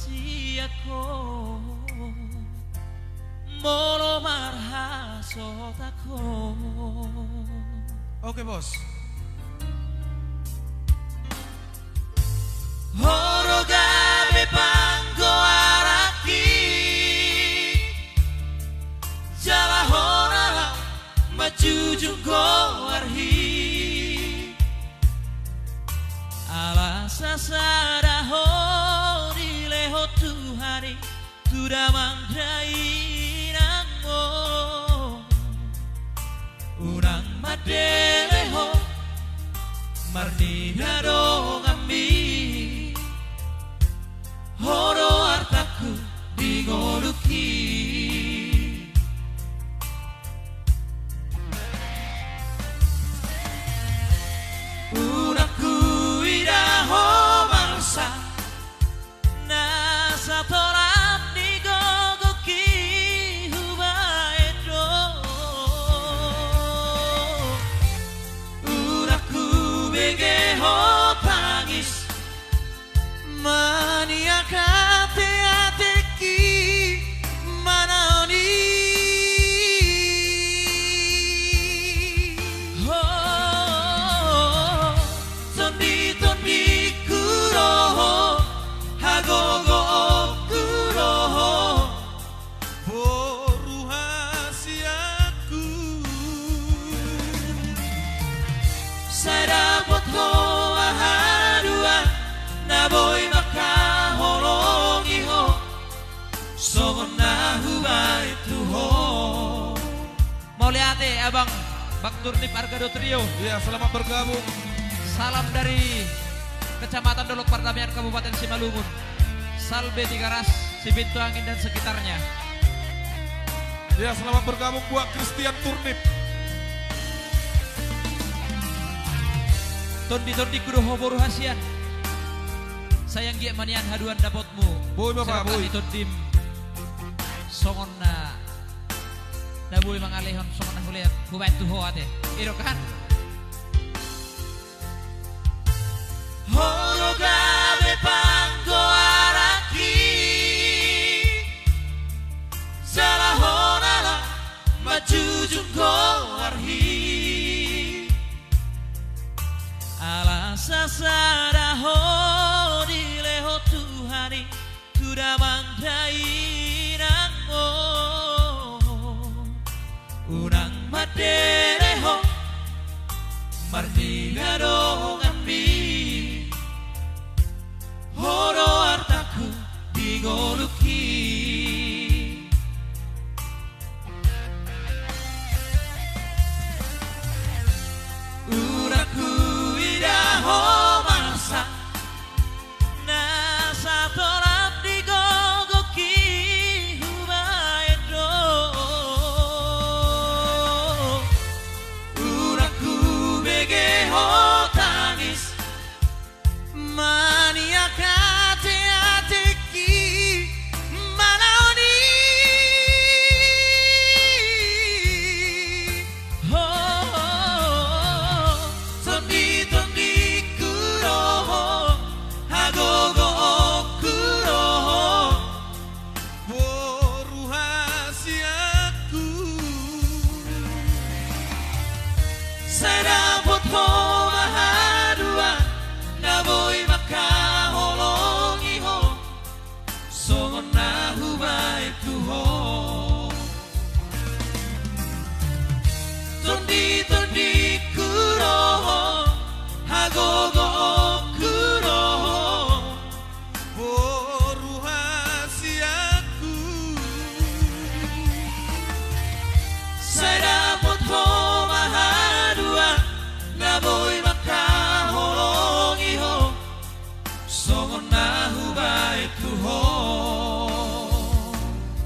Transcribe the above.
rahasiaku molo marhasot aku. Oke bos. Horo gabe panggo araki jala hora maju junggo arhi ala sasada hori leho tuhari tuda mangdai nango urang madeleho marni hado ngambi horo artaku digoluki unaku idaho mangsa nasa toram digogoki hubaedo unaku begeho tangis maniak hati-hatiku mana ni oh tondi kuroho hagogo kuroho Boru hasiaku saya dapat hoa haduan naboy makaholongi ho somona hubai tu ho. Mau lihat abang Bang Turnip Argado Trio. Ya, selamat bergabung. Salam dari Kecamatan Dolok Pardamaian Kabupaten Simalungun, Salbe Tigaras, Sibintu Angin dan sekitarnya. Ya, selamat bergabung buat Christian Turnip. Tondi kudoho boru hasian sayang giek manian haduan dapotmu Boy bapak boy. Itu tim songonna daboy mangalehon songonna huliat hubat tuho ate iro kan horo gabe panggo araki salah honala maju junggo arhi ala sasada hori leho tuhari tuda mangdai nango urang madereho marni gado ngambi horo artaku digoluki uraku idaho mangsa nasa toram digogoki hubaedo uraku begeho tangis maniak hati-hatiku mana ni oh tondi kuroho hagogo kuroho Boru hasiaku sadapot hoa haduan naboy makaholongi ho somona hubai tu ho